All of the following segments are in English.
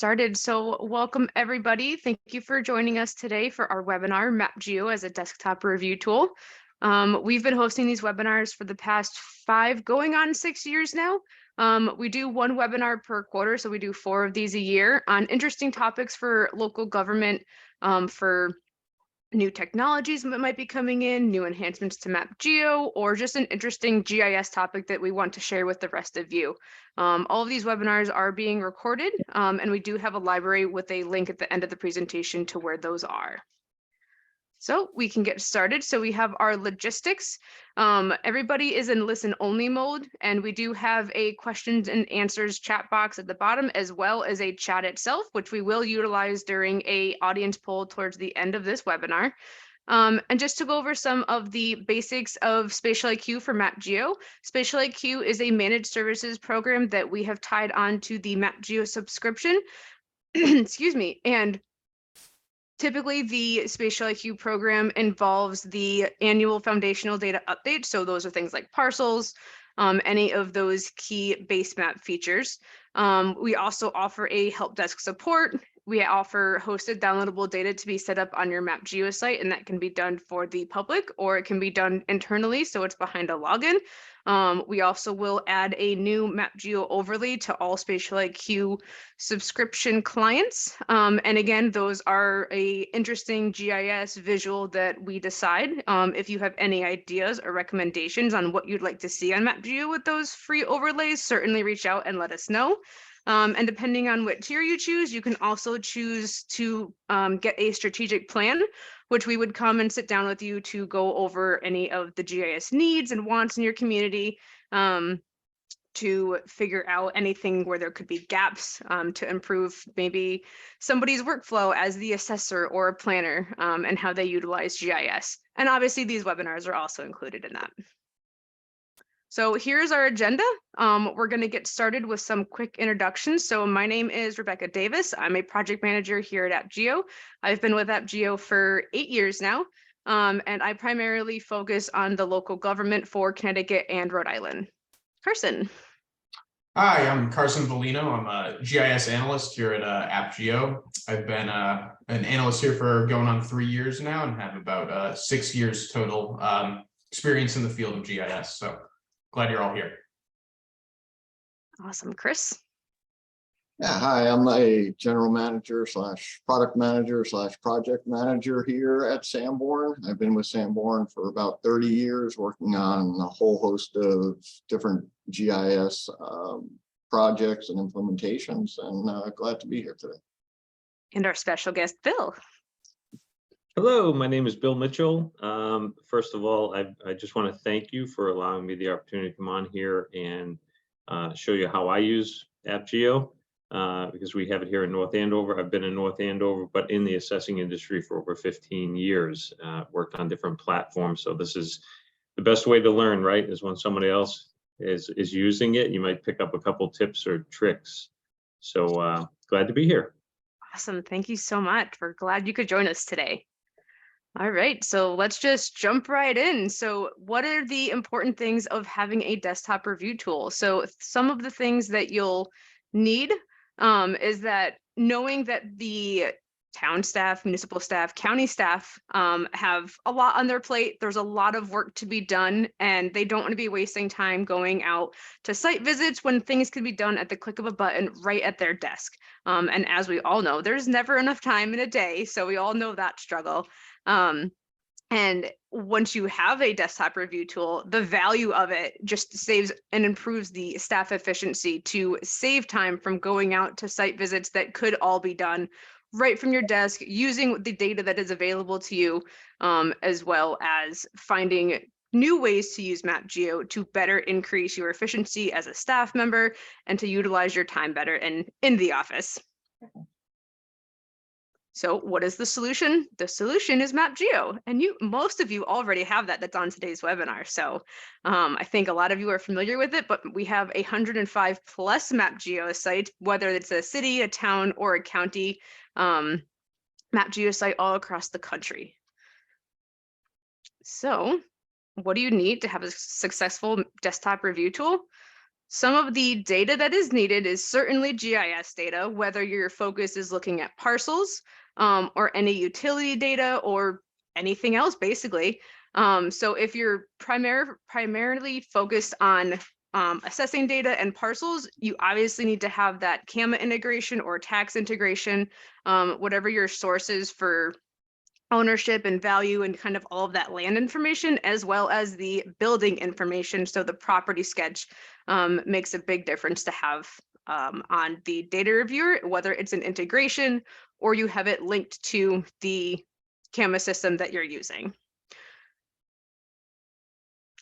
started. So welcome everybody. Thank you for joining us today for our webinar, MapGeo as a desktop review tool. We've been hosting these webinars for the past 5, going on 6 years now. We do one webinar per quarter, so we do 4 of these a year on interesting topics for local government, for new technologies that might be coming in, new enhancements to MapGeo, or just an interesting GIS topic that we want to share with the rest of you. All of these webinars are being recorded, and we do have a library with a link at the end of the presentation to where those are. So we can get started. So we have our logistics. Everybody is in listen only mode, and we do have a questions and answers chat box at the bottom, as well as a chat itself, which we will utilize during a audience poll towards the end of this webinar. And just to go over some of the basics of Spatial IQ for MapGeo, Spatial IQ is a managed services program that we have tied on to the MapGeo subscription. Excuse me. And typically, the Spatial IQ program involves the annual foundational data update. So those are things like parcels, any of those key base map features. We also offer a help desk support. We offer hosted downloadable data to be set up on your MapGeo site, and that can be done for the public, or it can be done internally, so it's behind a login. We also will add a new MapGeo overlay to all Spatial IQ subscription clients. And again, those are a interesting GIS visual that we decide. If you have any ideas or recommendations on what you'd like to see on MapGeo with those free overlays, certainly reach out and let us know. And depending on what tier you choose, you can also choose to get a strategic plan, which we would come and sit down with you to go over any of the GIS needs and wants in your community, to figure out anything where there could be gaps, to improve maybe somebody's workflow as the assessor or a planner, and how they utilize GIS. And obviously these webinars are also included in that. So here's our agenda. We're going to get started with some quick introductions. So my name is Rebecca Davis. I'm a project manager here at MapGeo. I've been with MapGeo for 8 years now, and I primarily focus on the local government for Connecticut and Rhode Island. Carson. Hi, I'm Carson Bellino. I'm a GIS analyst here at MapGeo. I've been an analyst here for going on 3 years now and have about 6 years total experience in the field of GIS. So glad you're all here. Awesome. Chris? Yeah, hi, I'm a general manager / product manager / project manager here at Sanborn. I've been with Sanborn for about 30 years, working on a whole host of different GIS projects and implementations, and glad to be here today. And our special guest, Bill. Hello, my name is Bill Mitchell. First of all, I just want to thank you for allowing me the opportunity to come on here and show you how I use MapGeo, because we have it here in North Andover. I've been in North Andover, but in the assessing industry for over 15 years, worked on different platforms. So this is the best way to learn, right? Is when somebody else is using it, you might pick up a couple tips or tricks. So glad to be here. Awesome. Thank you so much. We're glad you could join us today. All right, so let's just jump right in. So what are the important things of having a desktop review tool? So some of the things that you'll need is that knowing that the town staff, municipal staff, county staff have a lot on their plate. There's a lot of work to be done, and they don't want to be wasting time going out to site visits when things can be done at the click of a button right at their desk. And as we all know, there's never enough time in a day, so we all know that struggle. And once you have a desktop review tool, the value of it just saves and improves the staff efficiency to save time from going out to site visits that could all be done right from your desk using the data that is available to you, as well as finding new ways to use MapGeo to better increase your efficiency as a staff member and to utilize your time better in the office. So what is the solution? The solution is MapGeo, and most of you already have that's on today's webinar. So I think a lot of you are familiar with it, but we have 105 plus MapGeo sites, whether it's a city, a town, or a county MapGeo site all across the country. So what do you need to have a successful desktop review tool? Some of the data that is needed is certainly GIS data, whether your focus is looking at parcels or any utility data or anything else, basically. So if you're primarily focused on assessing data and parcels, you obviously need to have that CAMA integration or tax integration, whatever your source is for ownership and value and kind of all of that land information, as well as the building information. So the property sketch makes a big difference to have on the data reviewer, whether it's an integration or you have it linked to the CAMA system that you're using.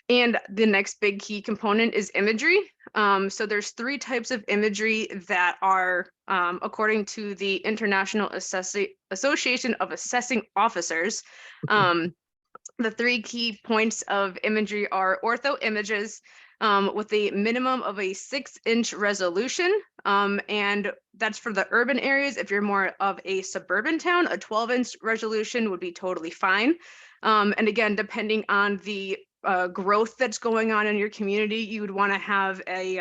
And the next big key component is imagery. So there's 3 types of imagery that are, according to the International Association of Assessing Officers, the 3 key points of imagery are ortho images with a minimum of a 6-inch resolution. And that's for the urban areas. If you're more of a suburban town, a 12-inch resolution would be totally fine. And again, depending on the growth that's going on in your community, you would want to have a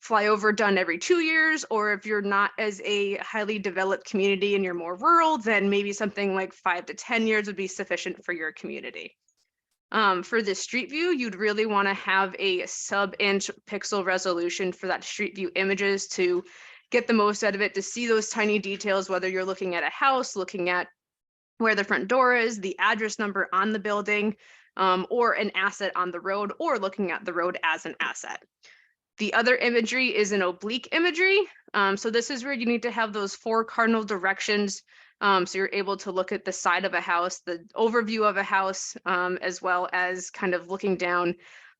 flyover done every 2 years, or if you're not as a highly developed community and you're more rural, then maybe something like 5 to 10 years would be sufficient for your community. For the street view, you'd really want to have a sub-inch pixel resolution for that street view images to get the most out of it, to see those tiny details, whether you're looking at a house, looking at where the front door is, the address number on the building, or an asset on the road, or looking at the road as an asset. The other imagery is an oblique imagery. So this is where you need to have those 4 cardinal directions. So you're able to look at the side of a house, the overview of a house, as well as kind of looking down,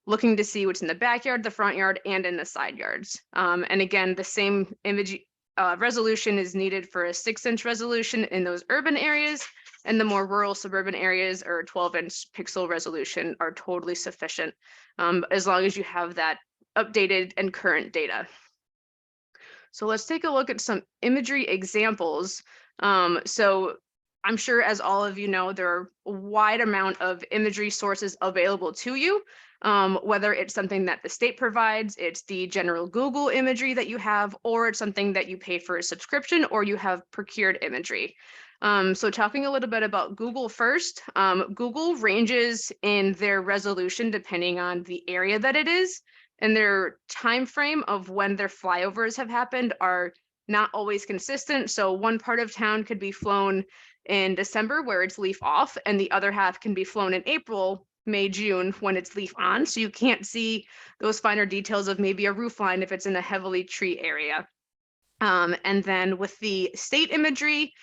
looking to see what's in the backyard, the front yard, and in the side yards. And again, the same image resolution is needed for a 6-inch resolution in those urban areas, and the more rural suburban areas or 12-inch pixel resolution are totally sufficient, as long as you have that updated and current data. So let's take a look at some imagery examples. So I'm sure, as all of you know, there are a wide amount of imagery sources available to you, whether it's something that the state provides, it's the general Google imagery that you have, or it's something that you pay for a subscription or you have procured imagery. So talking a little bit about Google first, Google ranges in their resolution depending on the area that it is, and their time frame of when their flyovers have happened are not always consistent. So one part of town could be flown in December where it's leaf off, and the other half can be flown in April, May, June when it's leaf on. So you can't see those finer details of maybe a roof line if it's in a heavily tree area. And then with the state imagery,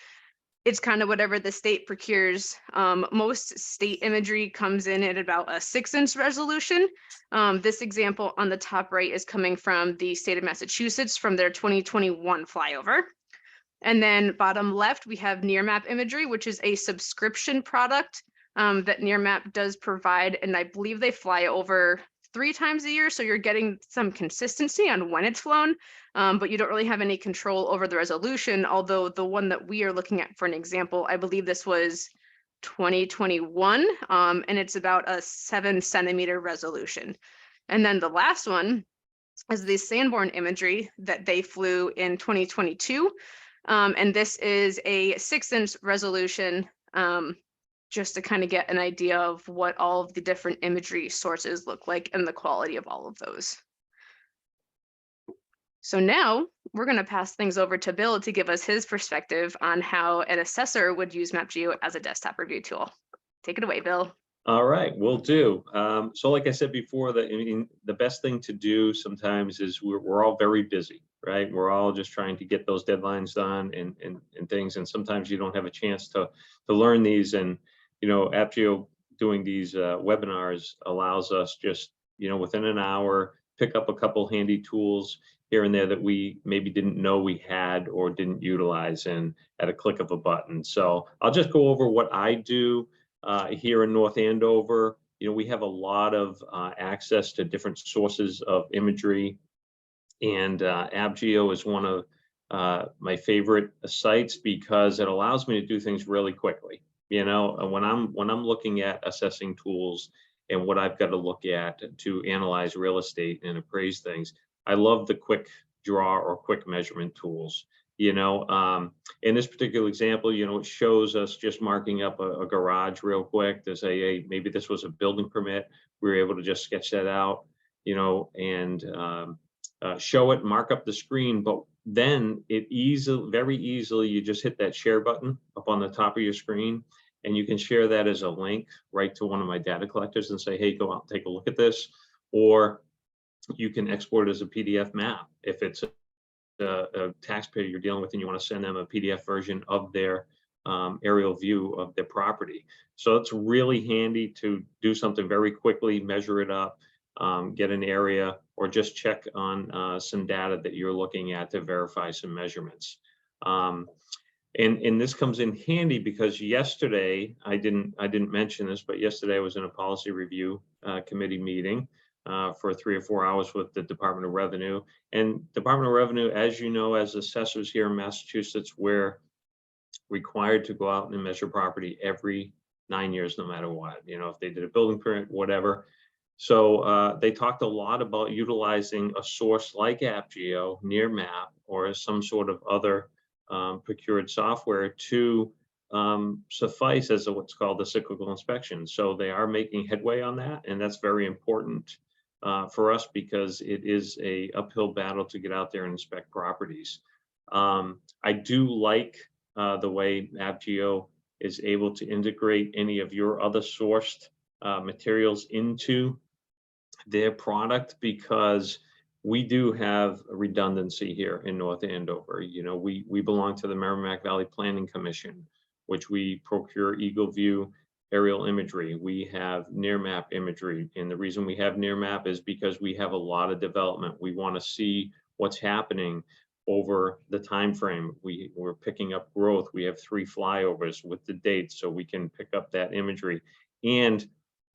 it's kind of whatever the state procures. Most state imagery comes in at about a 6-inch resolution. This example on the top right is coming from the state of Massachusetts from their 2021 flyover. And then bottom left, we have Nearmap imagery, which is a subscription product that Nearmap does provide. And I believe they fly over 3 times a year. So you're getting some consistency on when it's flown, but you don't really have any control over the resolution. Although the one that we are looking at for an example, I believe this was 2021, and it's about a 7-centimeter resolution. And then the last one is the Sanborn imagery that they flew in 2022. And this is a 6-inch resolution, just to kind of get an idea of what all of the different imagery sources look like and the quality of all of those. So now we're going to pass things over to Bill to give us his perspective on how an assessor would use MapGeo as a desktop review tool. Take it away, Bill. All right, will do. So like I said before, the best thing to do sometimes is we're all very busy, right? We're all just trying to get those deadlines done and things. And sometimes you don't have a chance to learn these. And, you know, MapGeo doing these webinars allows us just, you know, within an hour, pick up a couple handy tools here and there that we maybe didn't know we had or didn't utilize, and at a click of a button. So I'll just go over what I do here in North Andover. You know, we have a lot of access to different sources of imagery, and MapGeo is one of my favorite sites because it allows me to do things really quickly. You know, when I'm looking at assessing tools, and what I've got to look at to analyze real estate and appraise things. I love the quick draw or quick measurement tools. You know, in this particular example, you know, it shows us just marking up a garage real quick to say, hey, maybe this was a building permit. We were able to just sketch that out, you know, and show it, mark up the screen. But then it very easily, you just hit that share button up on the top of your screen, and you can share that as a link right to one of my data collectors and say, hey, go out and take a look at this. Or you can export it as a PDF map if it's a taxpayer you're dealing with and you want to send them a PDF version of their aerial view of their property. So it's really handy to do something very quickly, measure it up, get an area, or just check on some data that you're looking at to verify some measurements. And this comes in handy because yesterday, I didn't mention this, but yesterday I was in a policy review committee meeting for 3 or 4 hours with the Department of Revenue. And Department of Revenue, as you know, as assessors here in Massachusetts, we're required to go out and measure property every 9 years, no matter what, you know, if they did a building permit, whatever. So they talked a lot about utilizing a source like AppGeo, near map, or some sort of other procured software to suffice as what's called a cyclical inspection. So they are making headway on that, and that's very important for us because it is a uphill battle to get out there and inspect properties. I do like the way MapGeo is able to integrate any of your other sourced materials into their product, because we do have a redundancy here in North Andover. You know, we belong to the Merrimack Valley Planning Commission, which we procure Eagle View aerial imagery. We have near map imagery. And the reason we have near map is because we have a lot of development. We want to see what's happening over the time frame. We're picking up growth. We have 3 flyovers with the dates, so we can pick up that imagery. And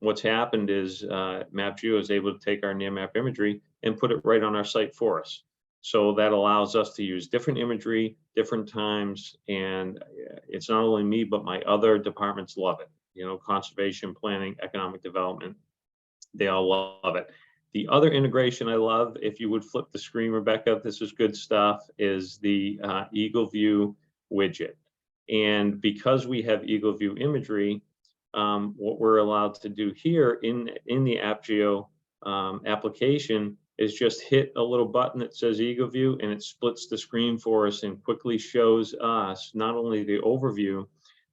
what's happened is MapGeo is able to take our near map imagery and put it right on our site for us. So that allows us to use different imagery, different times, and it's not only me, but my other departments love it. You know, conservation, planning, economic development, they all love it. The other integration I love, if you would flip the screen, Rebecca, this is good stuff, is the Eagle View widget. And because we have Eagle View imagery, what we're allowed to do here in the AppGeo application is just hit a little button that says Eagle View, and it splits the screen for us and quickly shows us not only the overview,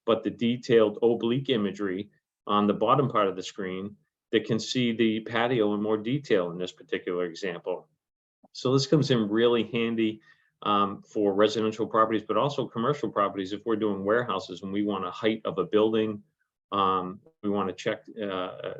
but the detailed oblique imagery on the bottom part of the screen that can see the patio in more detail in this particular example. So this comes in really handy for residential properties, but also commercial properties. If we're doing warehouses and we want a height of a building, we want to check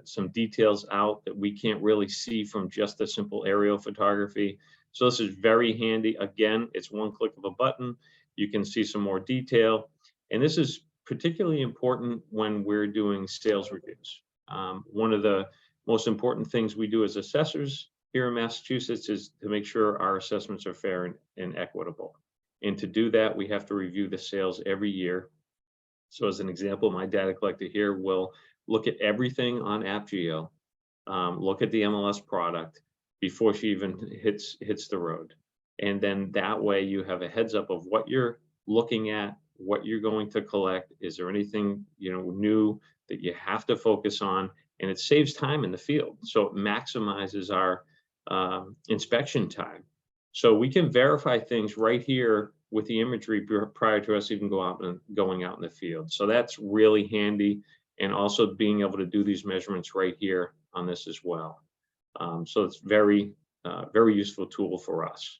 some details out that we can't really see from just a simple aerial photography. So this is very handy. Again, it's one click of a button. You can see some more detail. And this is particularly important when we're doing sales reviews. One of the most important things we do as assessors here in Massachusetts is to make sure our assessments are fair and equitable. And to do that, we have to review the sales every year. So as an example, my data collector here will look at everything on AppGeo, look at the MLS product before she even hits the road. And then that way you have a heads up of what you're looking at, what you're going to collect. Is there anything, you know, new that you have to focus on? And it saves time in the field. So it maximizes our inspection time. So we can verify things right here with the imagery prior to us even going out in the field. So that's really handy. And also being able to do these measurements right here on this as well. So it's very useful tool for us.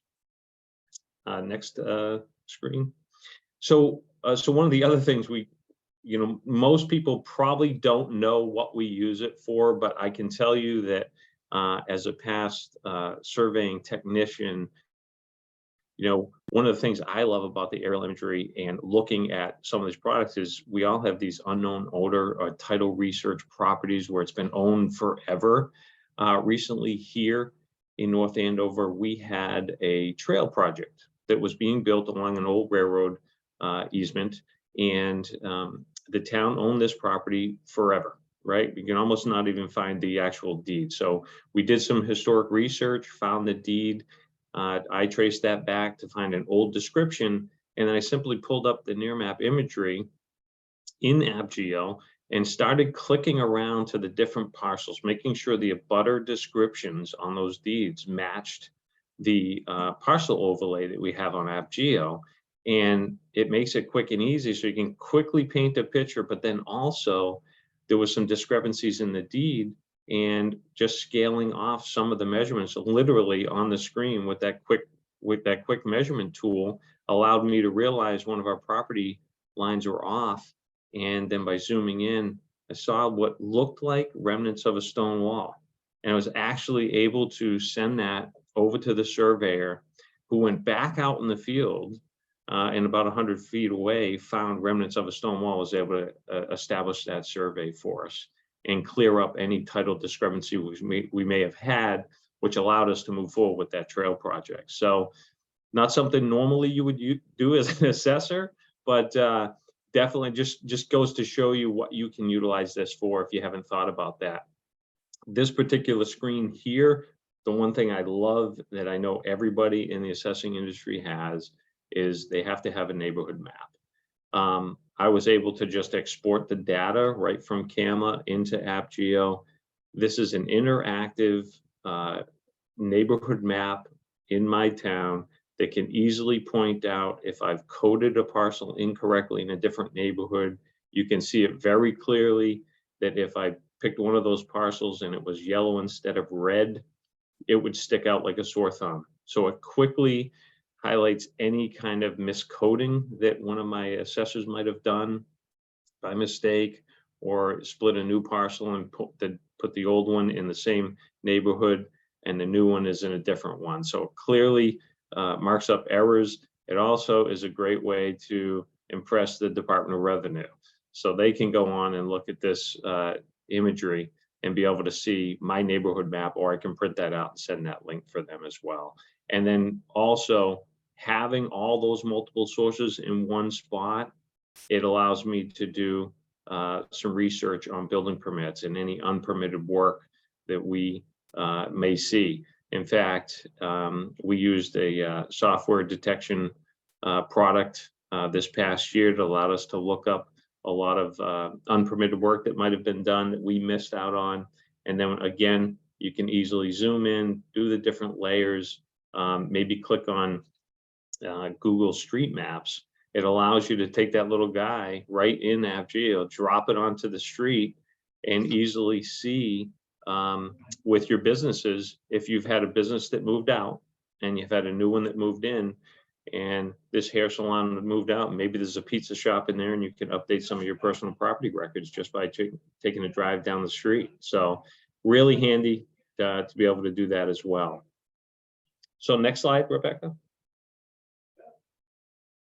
Next screen. So one of the other things most people probably don't know what we use it for, but I can tell you that as a past surveying technician, one of the things I love about the aerial imagery and looking at some of these products is we all have these unknown owner or title research properties where it's been owned forever. Recently here in North Andover, we had a trail project that was being built along an old railroad easement, and the town owned this property forever. right? You can almost not even find the actual deed. So we did some historic research, found the deed. I traced that back to find an old description, and then I simply pulled up the near map imagery in MapGeo and started clicking around to the different parcels, making sure the abutter descriptions on those deeds matched the parcel overlay that we have on MapGeo. And it makes it quick and easy so you can quickly paint a picture, but then also there was some discrepancies in the deed, and just scaling off some of the measurements literally on the screen with that quick measurement tool allowed me to realize one of our property lines were off. And then by zooming in, I saw what looked like remnants of a stone wall. And I was actually able to send that over to the surveyor, who went back out in the field and about 100 feet away, found remnants of a stone wall, was able to establish that survey for us and clear up any title discrepancy we may have had, which allowed us to move forward with that trail project. So not something normally you would do as an assessor, but definitely just goes to show you what you can utilize this for if you haven't thought about that. This particular screen here, the one thing I love that I know everybody in the assessing industry has is they have to have a neighborhood map. I was able to just export the data right from CAMA into AppGeo. This is an interactive neighborhood map in my town that can easily point out if I've coded a parcel incorrectly in a different neighborhood. You can see it very clearly that if I picked one of those parcels and it was yellow instead of red, it would stick out like a sore thumb. So it quickly highlights any kind of miscoding that one of my assessors might have done by mistake, or split a new parcel and put the old one in the same neighborhood and the new one is in a different one. So it clearly marks up errors. It also is a great way to impress the Department of Revenue. So they can go on and look at this imagery and be able to see my neighborhood map, or I can print that out and send that link for them as well. And then also having all those multiple sources in one spot, it allows me to do some research on building permits and any unpermitted work that we may see. In fact, we used a software detection product this past year to allow us to look up a lot of unpermitted work that might have been done that we missed out on. And then again, you can easily zoom in, do the different layers, maybe click on Google Street Maps. It allows you to take that little guy right in AppGeo, drop it onto the street, and easily see with your businesses, if you've had a business that moved out and you've had a new one that moved in, and this hair salon moved out, and maybe there's a pizza shop in there, and you can update some of your personal property records just by taking a drive down the street. So really handy to be able to do that as well. So next slide, Rebecca.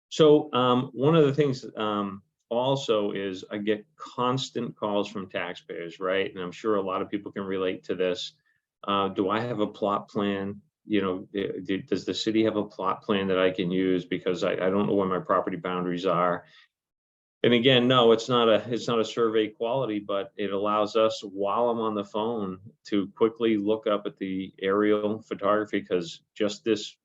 So one of the things also is I get constant calls from taxpayers, right? And I'm sure a lot of people can relate to this. Do I have a plot plan? You know, does the city have a plot plan that I can use, because I don't know where my property boundaries are? And again, no, it's not a survey quality, but it allows us, while I'm on the phone, to quickly look up at the aerial photography, because just this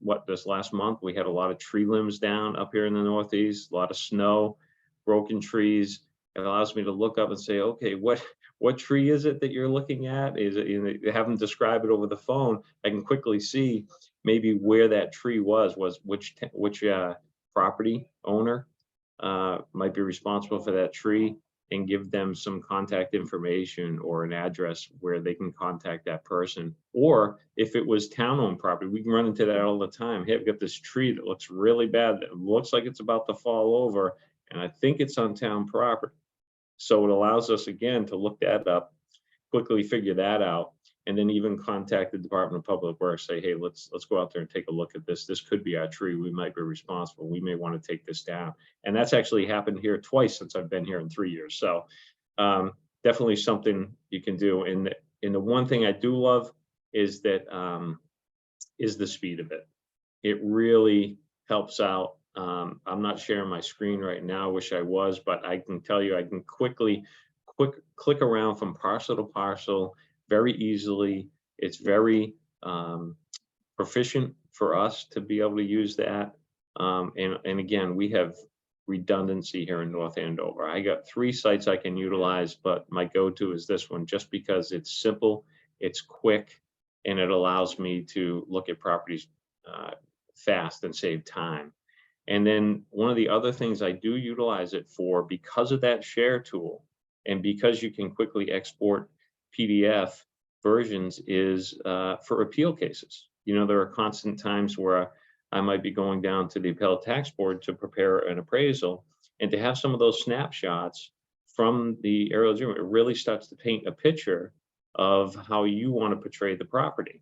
last month, we had a lot of tree limbs down up here in the Northeast, a lot of snow, broken trees. It allows me to look up and say, okay, what tree is it that you're looking at? Is it, you know, have them describe it over the phone. I can quickly see maybe where that tree was which property owner might be responsible for that tree, and give them some contact information or an address where they can contact that person. Or if it was town-owned property, we can run into that all the time. Hey, I've got this tree that looks really bad, that looks like it's about to fall over, and I think it's on town property. So it allows us, again, to look that up, quickly figure that out, and then even contact the Department of Public Works, say, hey, let's go out there and take a look at this. This could be our tree. We might be responsible. We may want to take this down. And that's actually happened here twice since I've been here in 3 years. So definitely something you can do. And the one thing I do love is that is the speed of it. It really helps out. I'm not sharing my screen right now. I wish I was, but I can tell you I can quickly click around from parcel to parcel very easily. It's very proficient for us to be able to use that. And again, we have redundancy here in North Andover. I got 3 sites I can utilize, but my go-to is this one just because it's simple, it's quick, and it allows me to look at properties fast and save time. And then one of the other things I do utilize it for, because of that share tool, and because you can quickly export PDF versions, is for appeal cases. You know, there are constant times where I might be going down to the appellate tax board to prepare an appraisal, and to have some of those snapshots from the aerial view, it really starts to paint a picture of how you want to portray the property.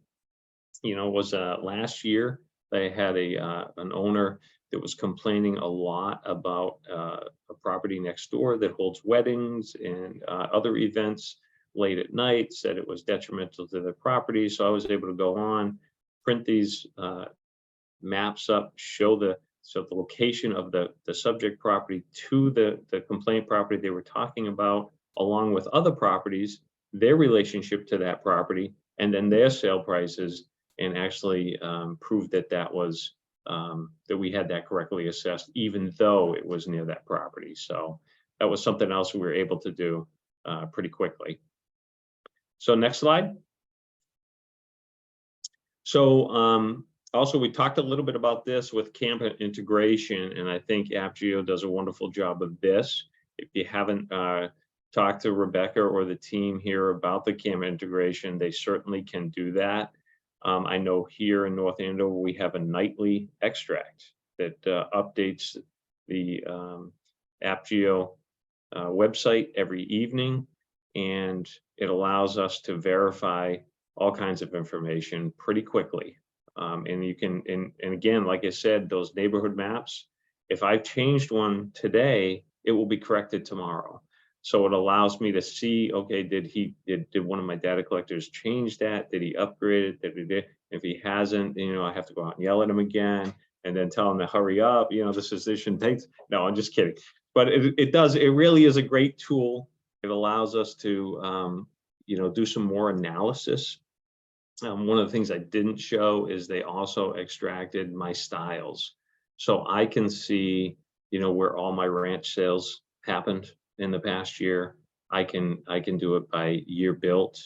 You know, it was last year they had an owner that was complaining a lot about a property next door that holds weddings and other events late at night, said it was detrimental to the property. So I was able to go on, print these maps up, show the location of the subject property to the complaint property they were talking about, along with other properties, their relationship to that property, and then their sale prices, and actually prove that that was that we had that correctly assessed, even though it was near that property. So that was something else we were able to do pretty quickly. So next slide. So also, we talked a little bit about this with Canva integration, and I think MapGeo does a wonderful job of this. If you haven't talked to Rebecca or the team here about the Canva integration, they certainly can do that. I know here in North Andover, we have a nightly extract that updates the MapGeo website every evening, and it allows us to verify all kinds of information pretty quickly. And you can, and again, like I said, those neighborhood maps, if I've changed one today, it will be corrected tomorrow. So it allows me to see, okay, did one of my data collectors change that? Did he upgrade it? If he hasn't, you know, I have to go out and yell at him again and then tell him to hurry up. You know, this shouldn't take. No, I'm just kidding. But it really is a great tool. It allows us to, you know, do some more analysis. One of the things I didn't show is they also extracted my styles. So I can see, you know, where all my ranch sales happened in the past year. I can do it by year built.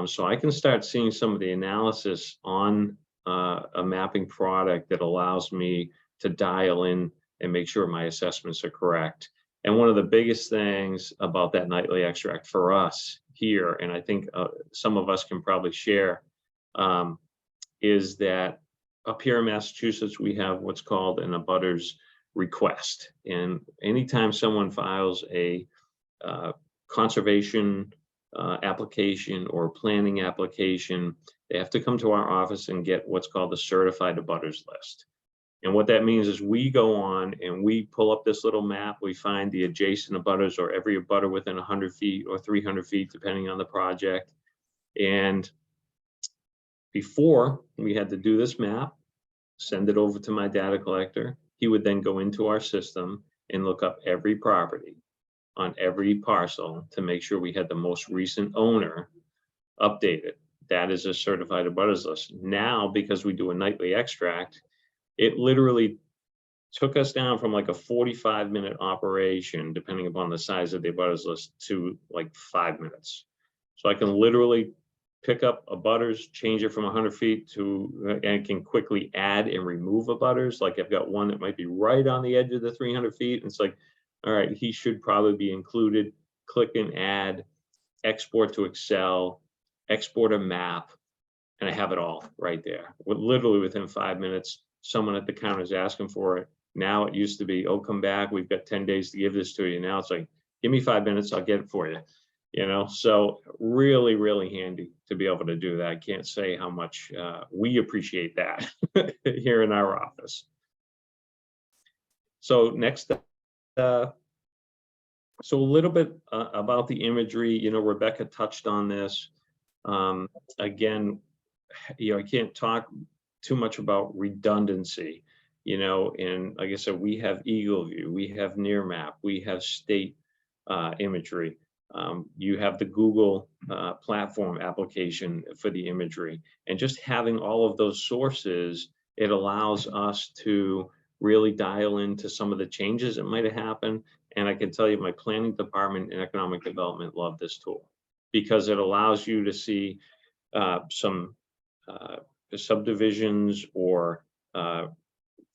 So I can start seeing some of the analysis on a mapping product that allows me to dial in and make sure my assessments are correct. And one of the biggest things about that nightly extract for us here, and I think some of us can probably share, is that up here in Massachusetts, we have what's called an abutters request. And anytime someone files a conservation application or planning application, they have to come to our office and get what's called the certified abutters list. And what that means is we go on and we pull up this little map, we find the adjacent abutters or every abutter within 100 feet or 300 feet, depending on the project. And before, we had to do this map, send it over to my data collector. He would then go into our system and look up every property on every parcel to make sure we had the most recent owner updated. That is a certified abutters list. Now, because we do a nightly extract, it literally took us down from like a 45-minute operation, depending upon the size of the abutters list, to like 5 minutes. So I can literally pick up abutters, change it from 100 feet to, and can quickly add and remove abutters. Like I've got one that might be right on the edge of the 300 feet. And it's like, all right, he should probably be included. Click and add, export to Excel, export a map, and I have it all right there. Literally within 5 minutes, someone at the counter is asking for it. Now it used to be, oh, come back, we've got 10 days to give this to you. Now it's like, give me 5 minutes, I'll get it for you. You know, so really, really handy to be able to do that. I can't say how much we appreciate that here in our office. So next, so a little bit about the imagery. You know, Rebecca touched on this. Again, you know, I can't talk too much about redundancy. You know, and like I said, we have Eagle View, we have Near Map, we have state imagery. You have the Google platform application for the imagery, and just having all of those sources, it allows us to really dial into some of the changes that might have happened. And I can tell you, my planning department and economic development love this tool because it allows you to see some subdivisions or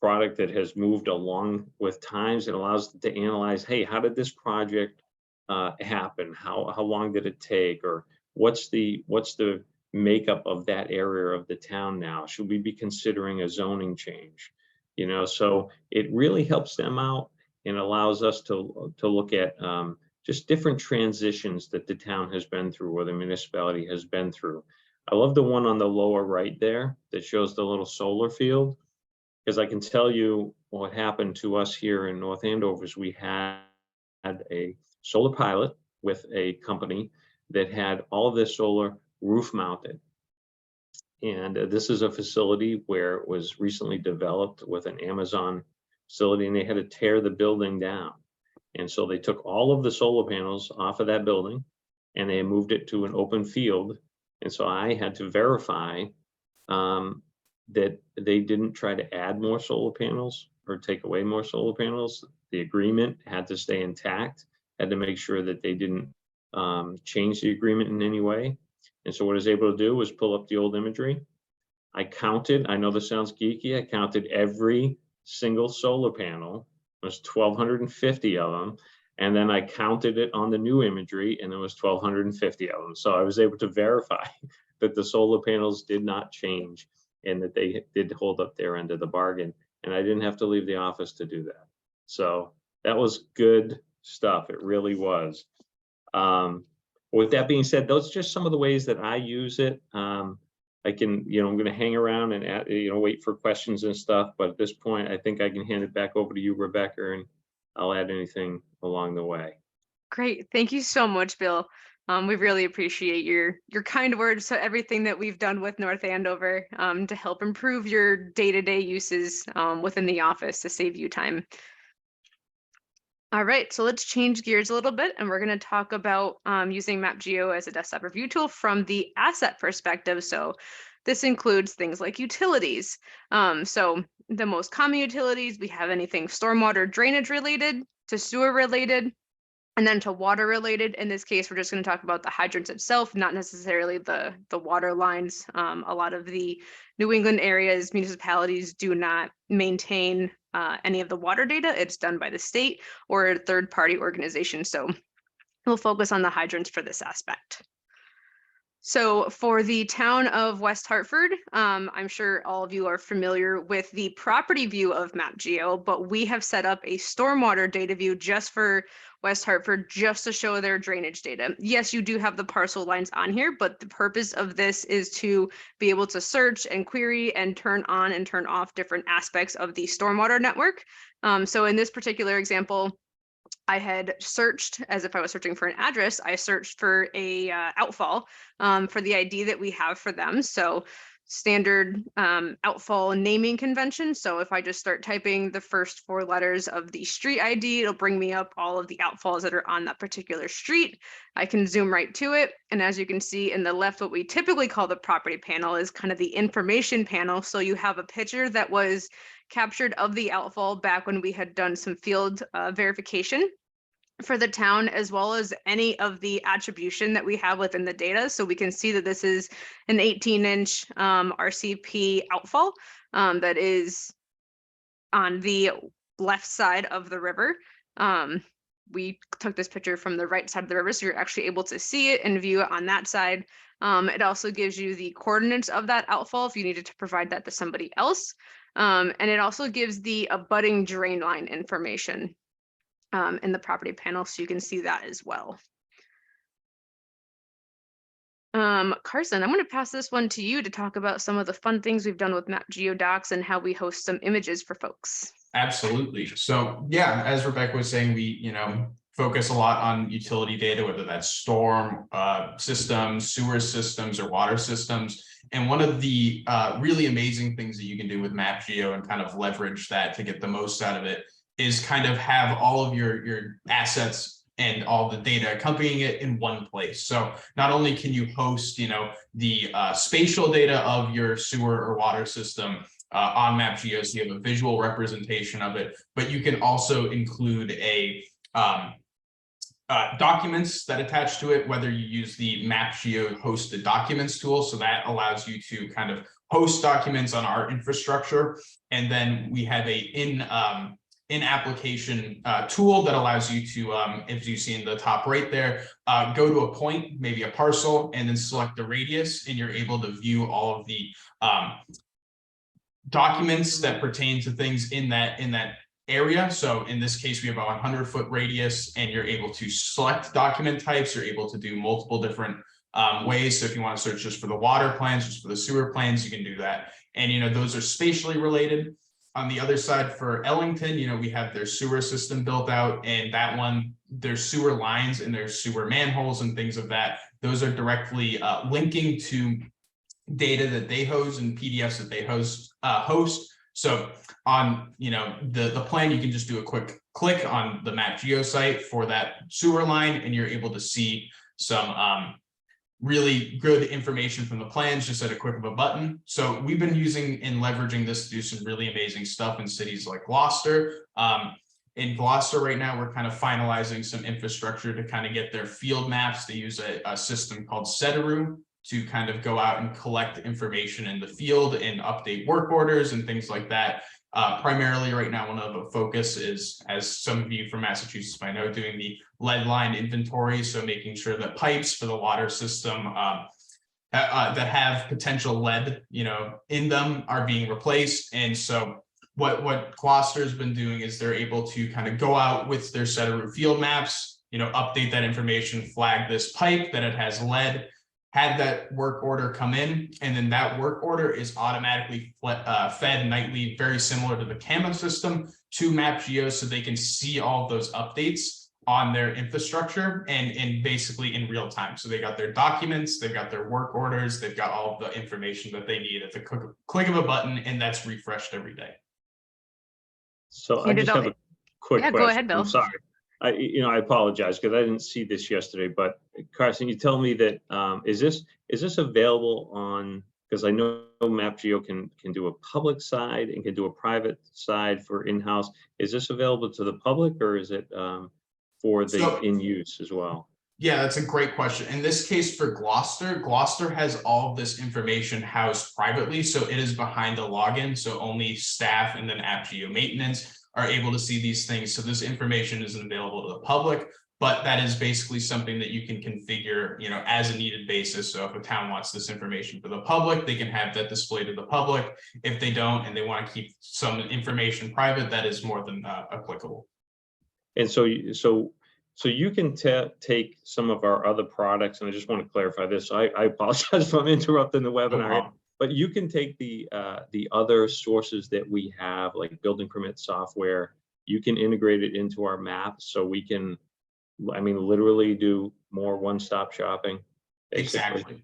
product that has moved along with times. It allows them to analyze, hey, how did this project happen? How long did it take? Or what's the makeup of that area of the town now? Should we be considering a zoning change? You know, so it really helps them out and allows us to look at just different transitions that the town has been through or the municipality has been through. I love the one on the lower right there that shows the little solar field, because I can tell you what happened to us here in North Andover is we had a solar pilot with a company that had all of this solar roof mounted. And this is a facility where it was recently developed with an Amazon facility, and they had to tear the building down. And so they took all of the solar panels off of that building and they moved it to an open field. And so I had to verify that they didn't try to add more solar panels or take away more solar panels. The agreement had to stay intact, had to make sure that they didn't change the agreement in any way. And so what I was able to do was pull up the old imagery. I counted, I know this sounds geeky, I counted every single solar panel. There's 1,250 of them. And then I counted it on the new imagery and there was 1,250 of them. So I was able to verify that the solar panels did not change and that they did hold up their end of the bargain. And I didn't have to leave the office to do that. So that was good stuff. It really was. With that being said, those are just some of the ways that I use it. I can, you know, I'm going to hang around and, you know, wait for questions and stuff. But at this point, I think I can hand it back over to you, Rebecca, and I'll add anything along the way. Great. Thank you so much, Bill. We really appreciate your kind words to everything that we've done with North Andover to help improve your day-to-day uses within the office to save you time. All right, so let's change gears a little bit, and we're going to talk about using MapGeo as a desktop review tool from the asset perspective. So this includes things like utilities. So the most common utilities, we have anything stormwater drainage related to sewer related, and then to water related. In this case, we're just going to talk about the hydrants itself, not necessarily the water lines. A lot of the New England areas, municipalities do not maintain any of the water data. It's done by the state or a third-party organization. So we'll focus on the hydrants for this aspect. So for the town of West Hartford, I'm sure all of you are familiar with the property view of MapGeo, but we have set up a stormwater data view just for West Hartford, just to show their drainage data. Yes, you do have the parcel lines on here, but the purpose of this is to be able to search and query and turn on and turn off different aspects of the stormwater network. So in this particular example, I had searched, as if I was searching for an address, I searched for a outfall for the ID that we have for them. So standard outfall naming convention. So if I just start typing the first 4 letters of the street ID, it'll bring me up all of the outfalls that are on that particular street. I can zoom right to it. And as you can see in the left, what we typically call the property panel is kind of the information panel. So you have a picture that was captured of the outfall back when we had done some field verification for the town, as well as any of the attribution that we have within the data. So we can see that this is an 18-inch RCP outfall that is on the left side of the river. We took this picture from the right side of the river, so you're actually able to see it and view it on that side. It also gives you the coordinates of that outfall if you needed to provide that to somebody else. And it also gives the abutting drain line information in the property panel, so you can see that as well. Carson, I'm going to pass this one to you to talk about some of the fun things we've done with MapGeo Docs and how we host some images for folks. Absolutely. So yeah, as Rebecca was saying, we focus a lot on utility data, whether that's storm systems, sewer systems, or water systems. And one of the really amazing things that you can do with MapGeo and kind of leverage that to get the most out of it is kind of have all of your assets and all the data accompanying it in one place. So not only can you host, the spatial data of your sewer or water system on MapGeo, so you have a visual representation of it, but you can also include a documents that attach to it, whether you use the MapGeo hosted documents tool. So that allows you to kind of host documents on our infrastructure. And then we have a in-application tool that allows you to, as you see in the top right there, go to a point, maybe a parcel, and then select the radius, and you're able to view all of the documents that pertain to things in that area. So in this case, we have a 100-foot radius, and you're able to select document types. You're able to do multiple different ways. So if you want to search just for the water plans, just for the sewer plans, you can do that. And, those are spatially related. On the other side for Ellington, we have their sewer system built out, and that one, there's sewer lines and there's sewer manholes and things of that. Those are directly linking to data that they host and PDFs that they host. So on, the plan, you can just do a quick click on the MapGeo site for that sewer line, and you're able to see some really good information from the plans just at a click of a button. So we've been using and leveraging this to do some really amazing stuff in cities like Gloucester. In Gloucester right now, we're kind of finalizing some infrastructure to kind of get their field maps. They use a system called Setaru to kind of go out and collect information in the field and update work orders and things like that. Primarily right now, one of the focus is, as some of you from Massachusetts might know, doing the lead line inventory. So making sure that pipes for the water system that have potential lead, in them are being replaced. And so what Gloucester's been doing is they're able to kind of go out with their Setaru field maps, update that information, flag this pipe that it has lead, had that work order come in, and then that work order is automatically fed nightly, very similar to the CAMA system, to MapGeo, so they can see all of those updates on their infrastructure and basically in real time. So they got their documents, they've got their work orders, they've got all of the information that they need at the click of a button, and that's refreshed every day. So I just have a quick question. Go ahead, Bill. I'm sorry. I apologize because I didn't see this yesterday, but Carson, you tell me that is this available on, because I know MapGeo can do a public side and can do a private side for in-house. Is this available to the public, or is it for the in-use as well? Yeah, that's a great question. In this case for Gloucester has all of this information housed privately. So it is behind a login. So only staff and then MapGeo maintenance are able to see these things. So this information isn't available to the public, but that is basically something that you can configure, as a needed basis. So if a town wants this information for the public, they can have that displayed to the public. If they don't, and they want to keep some information private, that is more than applicable. And so you can take some of our other products, and I just want to clarify this. I apologize if I'm interrupting the webinar. But you can take the other sources that we have, like building permit software, you can integrate it into our maps, so we can, literally do more one-stop shopping. Basically. Exactly.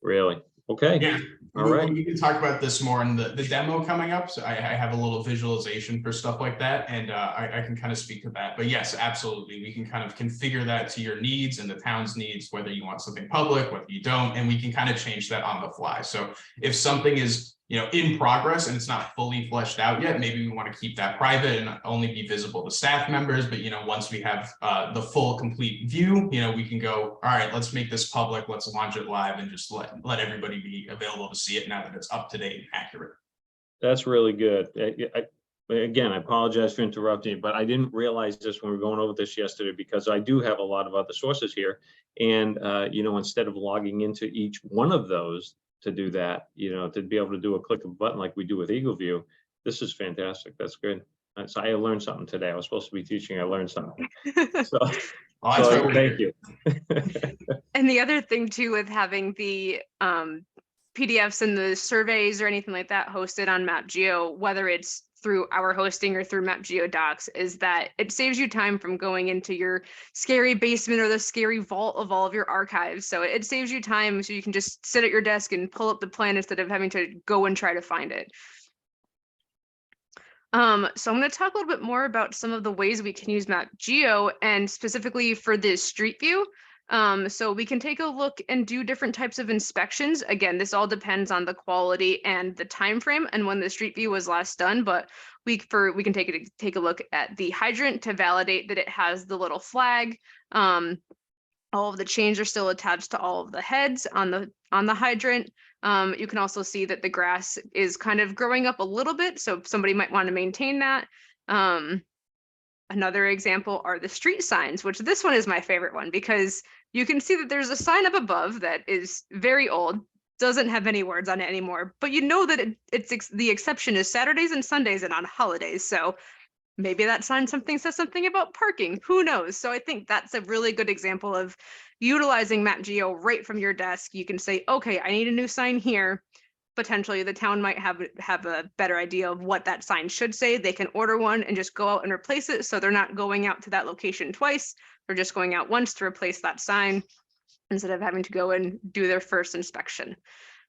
Really? Okay. Yeah. All right. We can talk about this more in the demo coming up. So I have a little visualization for stuff like that, and I can kind of speak to that. But yes, absolutely. We can kind of configure that to your needs and the town's needs, whether you want something public, whether you don't, and we can kind of change that on the fly. So if something is, in progress and it's not fully fleshed out yet, maybe we want to keep that private and only be visible to staff members. But, once we have the full complete view, we can go, all right, let's make this public, let's launch it live, and just let everybody be available to see it now that it's up to date and accurate. That's really good. Again, I apologize for interrupting you, but I didn't realize this when we were going over this yesterday, because I do have a lot of other sources here. And, instead of logging into each one of those to do that, to be able to do a click of a button like we do with Eagle View, this is fantastic. That's good. So I learned something today. I was supposed to be teaching. I learned something. So thank you. And the other thing too, with having the PDFs and the surveys or anything like that hosted on MapGeo, whether it's through our hosting or through MapGeo docs, is that it saves you time from going into your scary basement or the scary vault of all of your archives. So it saves you time, so you can just sit at your desk and pull up the plan instead of having to go and try to find it. So I'm going to talk a little bit more about some of the ways we can use MapGeo and specifically for this Street View. So we can take a look and do different types of inspections. Again, this all depends on the quality and the time frame and when the Street View was last done, but we can take a look at the hydrant to validate that it has the little flag. All of the chains are still attached to all of the heads on the hydrant. You can also see that the grass is kind of growing up a little bit, so somebody might want to maintain that. Another example are the street signs, which this one is my favorite one because you can see that there's a sign up above that is very old, doesn't have any words on it anymore, but you know that the exception is Saturdays and Sundays and on holidays. So maybe that sign says something about parking, who knows? So I think that's a really good example of utilizing MapGeo right from your desk. You can say, okay, I need a new sign here. Potentially the town might have a better idea of what that sign should say. They can order one and just go out and replace it. So they're not going out to that location twice. They're just going out once to replace that sign instead of having to go and do their first inspection.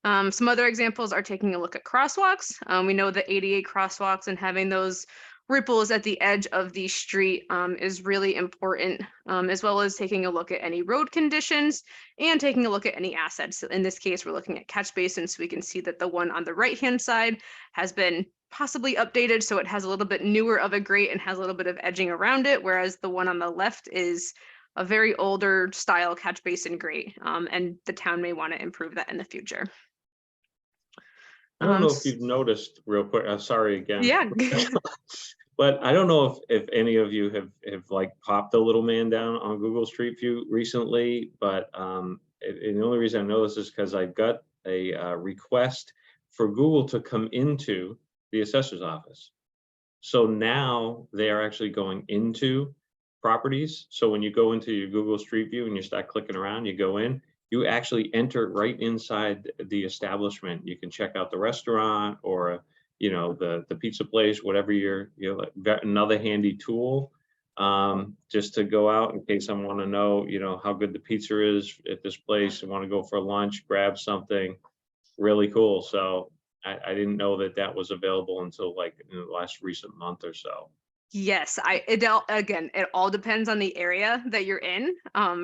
Some other examples are taking a look at crosswalks. We know that ADA crosswalks and having those ripples at the edge of the street is really important, as well as taking a look at any road conditions and taking a look at any assets. In this case, we're looking at catch basins, so we can see that the one on the right-hand side has been possibly updated, so it has a little bit newer of a grate and has a little bit of edging around it, whereas the one on the left is a very older style catch basin grate, and the town may want to improve that in the future. I don't know if you've noticed real quick, sorry again. Yeah. But I don't know if any of you have like popped the little man down on Google Street View recently, but and the only reason I know this is because I got a request for Google to come into the assessor's office. So now they are actually going into properties. So when you go into your Google Street View and you start clicking around, you go in, you actually enter right inside the establishment. You can check out the restaurant or, you know, the pizza place, whatever another handy tool, just to go out in case I want to know, you know, how good the pizza is at this place. I want to go for lunch, grab something really cool. So I didn't know that was available until like in the last recent month or so. Yes, it all depends on the area that you're in,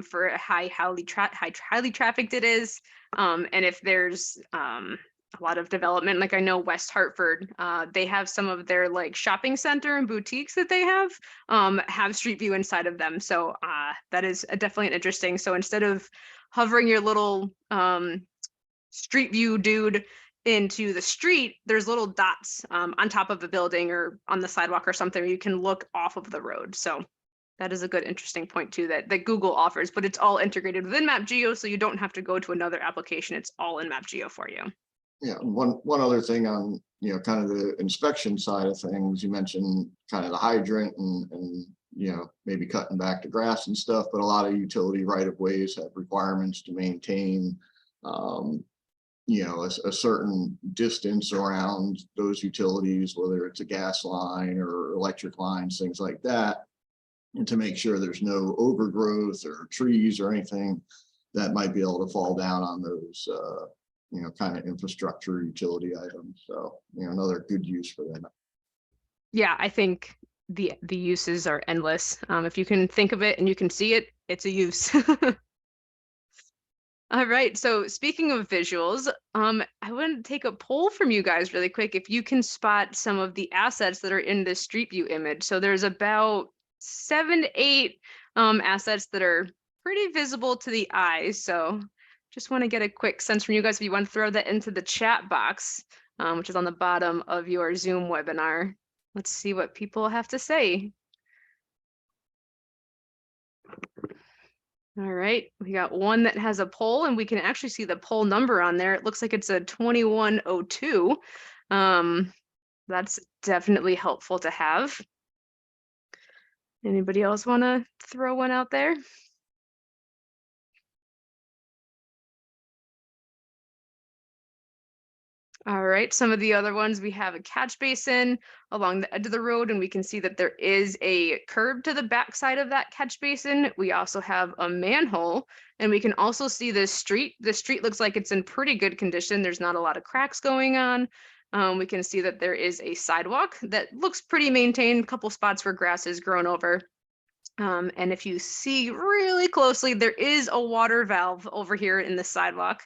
for highly trafficked it is, and if there's a lot of development. Like I know West Hartford, they have some of their like shopping center and boutiques that they have Street View inside of them. So that is definitely an interesting. So instead of hovering your little Street View dude into the street, there's little dots on top of a building or on the sidewalk or something where you can look off of the road. So that is a good, interesting point too that Google offers, but it's all integrated within MapGeo, so you don't have to go to another application. It's all in MapGeo for you. Yeah, one other thing on, you know, kind of the inspection side of things, you mentioned kind of the hydrant and you know, maybe cutting back the grass and stuff, but a lot of utility right of ways have requirements to maintain you know, a certain distance around those utilities, whether it's a gas line or electric lines, things like that, and to make sure there's no overgrowth or trees or anything that might be able to fall down on those, you know, kind of infrastructure utility items. So, you know, another good use for that. Yeah, I think the uses are endless. If you can think of it and you can see it, it's a use. All right, so speaking of visuals, I want to take a poll from you guys really quick. If you can spot some of the assets that are in this Street View image. So there's about 7 to 8 assets that are pretty visible to the eye. So just want to get a quick sense from you guys if you want to throw that into the chat box, which is on the bottom of your Zoom webinar. Let's see what people have to say. All right, we got one that has a poll and we can actually see the poll number on there. It looks like it's a 2102. That's definitely helpful to have. Anybody else want to throw one out there? All right, some of the other ones, we have a catch basin along the edge of the road, and we can see that there is a curb to the back side of that catch basin. We also have a manhole, and we can also see the street. The street looks like it's in pretty good condition. There's not a lot of cracks going on. We can see that there is a sidewalk that looks pretty maintained, a couple spots where grass is grown over. And if you see really closely, there is a water valve over here in the sidewalk.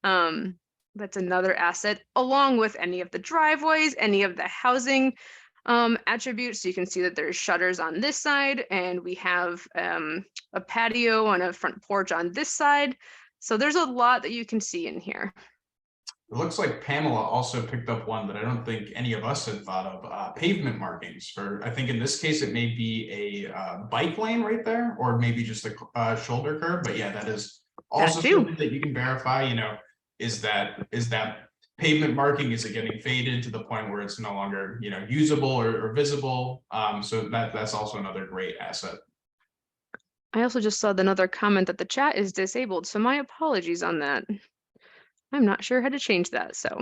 That's another asset, along with any of the driveways, any of the housing attributes. So you can see that there's shutters on this side, and we have a patio and a front porch on this side. So there's a lot that you can see in here. It looks like Pamela also picked up one that I don't think any of us had thought of, pavement markings for, I think in this case, it may be a bike lane right there, or maybe just a shoulder curve. But yeah, that is also something that you can verify, you know, is that pavement marking, is it getting faded to the point where it's no longer, you know, usable or visible? So that's also another great asset. I also just saw another comment that the chat is disabled, so my apologies on that. I'm not sure how to change that, so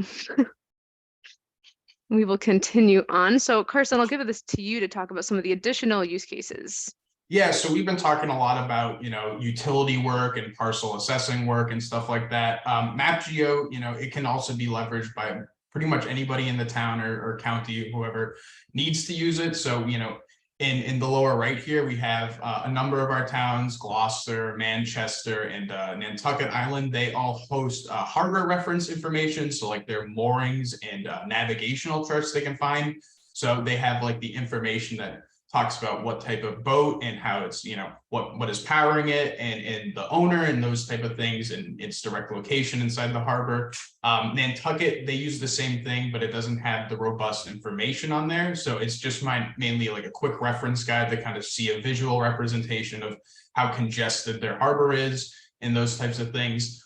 we will continue on. So Carson, I'll give this to you to talk about some of the additional use cases. Yeah, so we've been talking a lot about, you know, utility work and parcel assessing work and stuff like that. MapGeo, you know, it can also be leveraged by pretty much anybody in the town or county, whoever needs to use it. So, you know, in the lower right here, we have a number of our towns, Gloucester, Manchester, and Nantucket Island. They all host harbor reference information. So like their moorings and navigational charts they can find. So they have like the information that talks about what type of boat and how it's, you know, what is powering it and the owner and those type of things and its direct location inside the harbor. Nantucket, they use the same thing, but it doesn't have the robust information on there. So it's just mainly like a quick reference guide to kind of see a visual representation of how congested their harbor is and those types of things.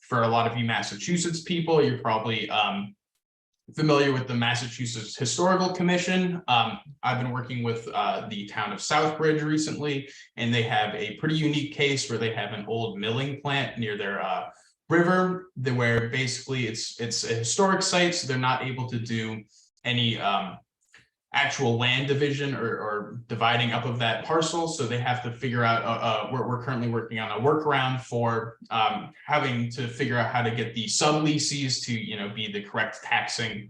For a lot of you Massachusetts people, you're probably familiar with the Massachusetts Historical Commission. I've been working with the town of Southbridge recently, and they have a pretty unique case where they have an old milling plant near their river, where basically it's a historic site, so they're not able to do any actual land division or dividing up of that parcel. So they have to figure out, we're currently working on a workaround for having to figure out how to get the subleases to, you know, be the correct taxing,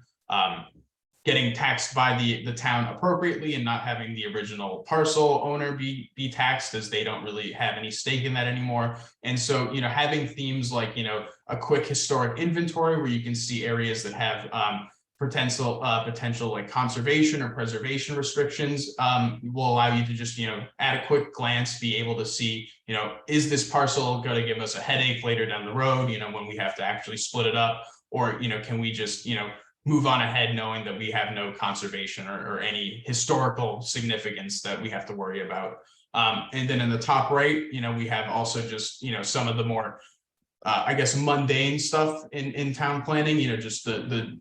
getting taxed by the town appropriately and not having the original parcel owner be taxed, as they don't really have any stake in that anymore. And so, you know, having themes like, you know, a quick historic inventory where you can see areas that have potential like conservation or preservation restrictions will allow you to just, you know, at a quick glance be able to see, you know, is this parcel going to give us a headache later down the road, you know, when we have to actually split it up, or, you know, can we just, you know, move on ahead knowing that we have no conservation or any historical significance that we have to worry about. And then in the top right, you know, we have also just, you know, some of the more I guess mundane stuff in town planning, you know, just the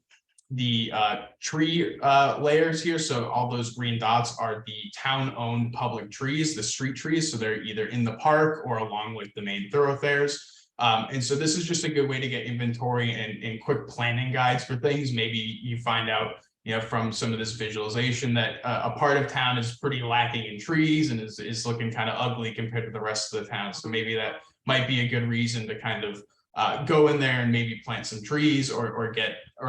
tree layers here. So all those green dots are the town-owned public trees, the street trees. So they're either in the park or along with the main thoroughfares. And so this is just a good way to get inventory and quick planning guides for things. Maybe you find out, you know, from some of this visualization that a part of town is pretty lacking in trees and is looking kind of ugly compared to the rest of the town. So maybe that might be a good reason to kind of go in there and maybe plant some trees or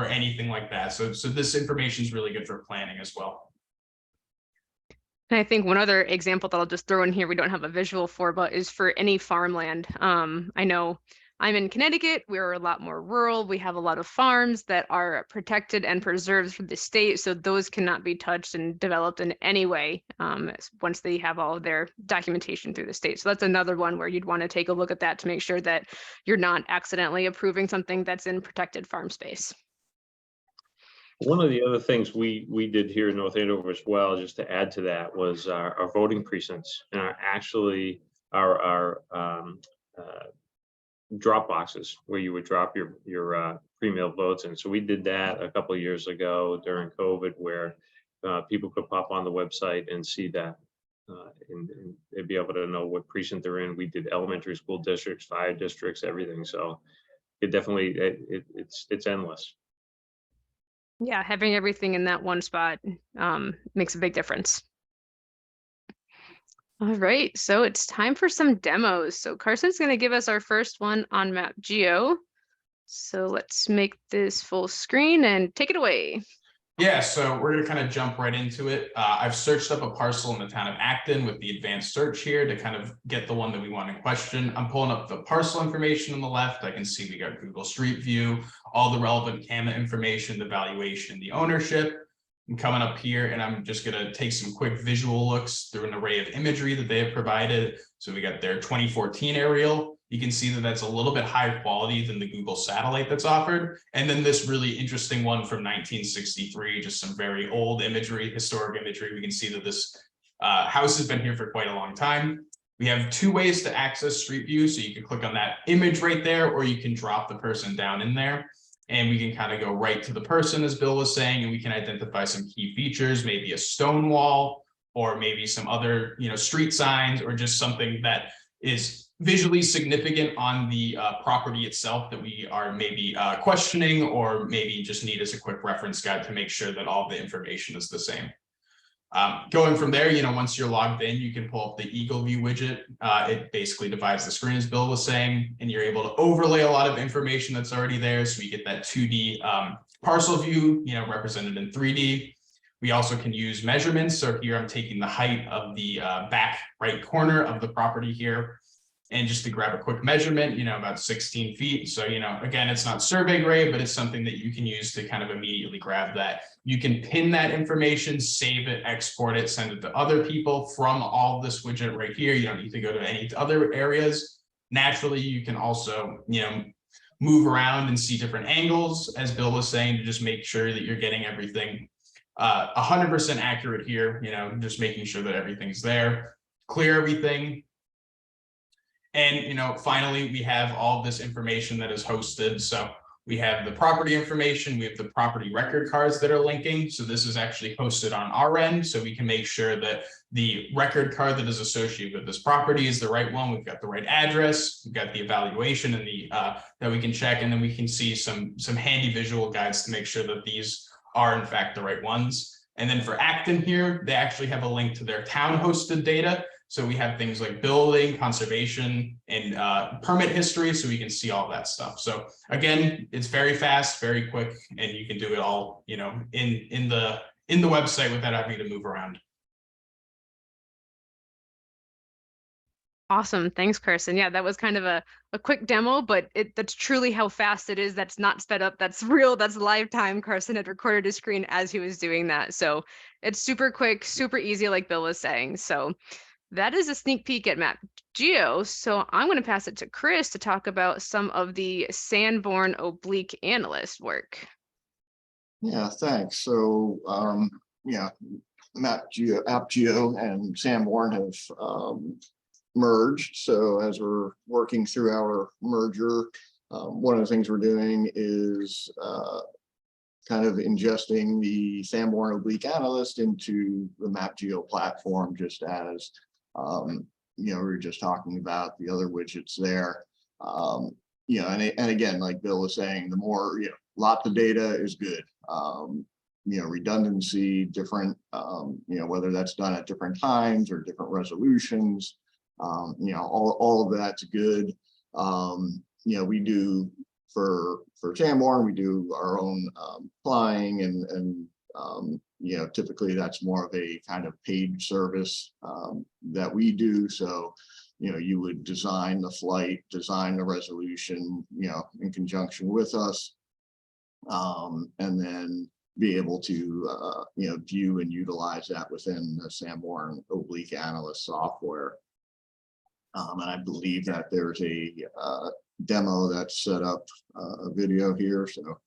anything like that. So this information is really good for planning as well. And I think one other example that I'll just throw in here, we don't have a visual for, but is for any farmland. I know I'm in Connecticut. We're a lot more rural. We have a lot of farms that are protected and preserved for the state. So those cannot be touched and developed in any way once they have all of their documentation through the state. So that's another one where you'd want to take a look at that to make sure that you're not accidentally approving something that's in protected farm space. One of the other things we did here in North Andover as well, just to add to that, was our voting precincts and our drop boxes where you would drop your pre-mailed votes in. So we did that a couple of years ago during COVID, where people could pop on the website and see that, and they'd be able to know what precinct they're in. We did elementary school districts, fire districts, everything. So it definitely it's endless. Yeah, having everything in that one spot makes a big difference. All right, so it's time for some demos. So Carson's going to give us our first one on MapGeo. So let's make this full screen and take it away. Yeah, so we're gonna kind of jump right into it. I've searched up a parcel in the town of Acton with the advanced search here to kind of get the one that we want in question. I'm pulling up the parcel information on the left. I can see we got Google Street View, all the relevant CAMA information, the valuation, the ownership. I'm coming up here and I'm just gonna take some quick visual looks through an array of imagery that they have provided. So we got their 2014 aerial. You can see that that's a little bit higher quality than the Google satellite that's offered. And then this really interesting one from 1963, just some very old imagery, historic imagery. We can see that this house has been here for quite a long time. We have two ways to access Street View. So you can click on that image right there, or you can drop the person down in there. And we can kind of go right to the person, as Bill was saying, and we can identify some key features, maybe a stone wall, or maybe some other, street signs, or just something that is visually significant on the property itself that we are maybe questioning, or maybe just need as a quick reference guide to make sure that all the information is the same. Going from there, once you're logged in, you can pull up the Eagle View widget. It basically divides the screen, as Bill was saying, and you're able to overlay a lot of information that's already there. So we get that 2D parcel view, represented in 3D. We also can use measurements. So here I'm taking the height of the back right corner of the property here. And just to grab a quick measurement, about 16 feet. So, again, it's not survey grade, but it's something that you can use to kind of immediately grab that. You can pin that information, save it, export it, send it to other people from all this widget right here. You don't need to go to any other areas. Naturally, you can also, move around and see different angles, as Bill was saying, to just make sure that you're getting everything 100% accurate here, just making sure that everything's there, clear everything. And, finally, we have all this information that is hosted. So we have the property information, we have the property record cards that are linking. So this is actually hosted on our end. So we can make sure that the record card that is associated with this property is the right one. We've got the right address, we've got the evaluation and the that we can check. And then we can see some handy visual guides to make sure that these are in fact the right ones. And then for Acton here, they actually have a link to their town hosted data. So we have things like building, conservation, and permit history, so we can see all that stuff. So again, it's very fast, very quick, and you can do it all, in the website without having to move around. Awesome. Thanks, Carson. Yeah, that was kind of a quick demo, but that's truly how fast it is. That's not sped up. That's real. That's live time. Carson had recorded his screen as he was doing that. So it's super quick, super easy, like Bill was saying. So that is a sneak peek at MapGeo. So I'm going to pass it to Chris to talk about some of the Sanborn Oblique Analyst work. Yeah, thanks. So, MapGeo and Sanborn have merged. So as we're working through our merger, one of the things we're doing is kind of ingesting the Sanborn Oblique Analyst into the MapGeo platform, just as we were just talking about the other widgets there. And again, like Bill was saying, the more, lots of data is good. Redundancy, different, whether that's done at different times or different resolutions, all of that's good. We do for Sanborn, we do our own flying and typically that's more of a kind of paid service that we do. So, you would design the flight, design the resolution, in conjunction with us, and then be able to, view and utilize that within the Sanborn Oblique Analyst software. And I believe that there's a demo that's set up, a video here. So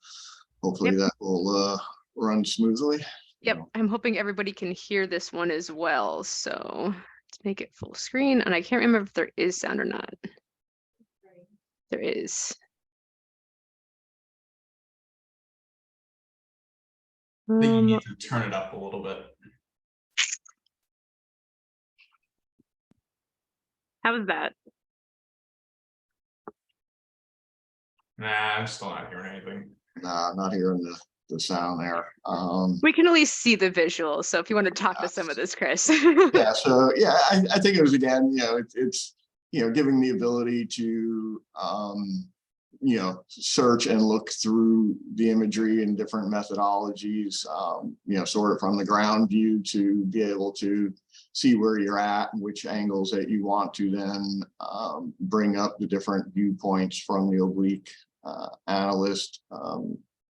hopefully that will run smoothly. Yep, I'm hoping everybody can hear this one as well. So let's make it full screen. And I can't remember if there is sound or not. There is. I think you need to turn it up a little bit. How is that? Nah, I'm still not hearing anything. Nah, I'm not hearing the sound there. We can at least see the visual. So if you want to talk to some of this, Chris. Yeah, so yeah, I think it was, again, it's giving the ability to search and look through the imagery and different methodologies, sort of from the ground view to be able to see where you're at and which angles that you want to then bring up the different viewpoints from the oblique analyst,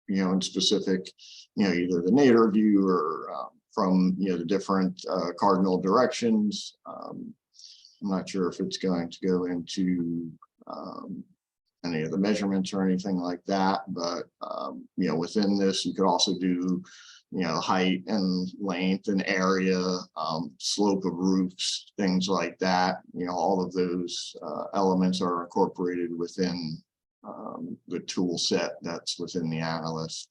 in specific, either the nadir view or from, the different cardinal directions. I'm not sure if it's going to go into any of the measurements or anything like that, but within this, you could also do, height and length and area, slope of roofs, things like that. All of those elements are incorporated within the tool set that's within the analyst.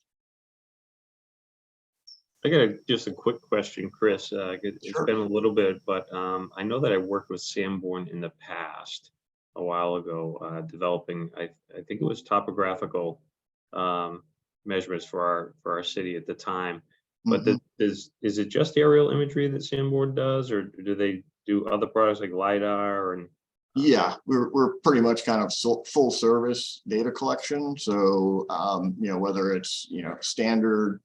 I got just a quick question, Chris. It's Sure. been a little bit, but I know that I worked with Sanborn in the past a while ago, developing, I think it was topographical measurements for our city at the time. But is it just aerial imagery that Sanborn does, or do they do other products like LiDAR and? Yeah, we're pretty much kind of full service data collection. So, whether it's, standard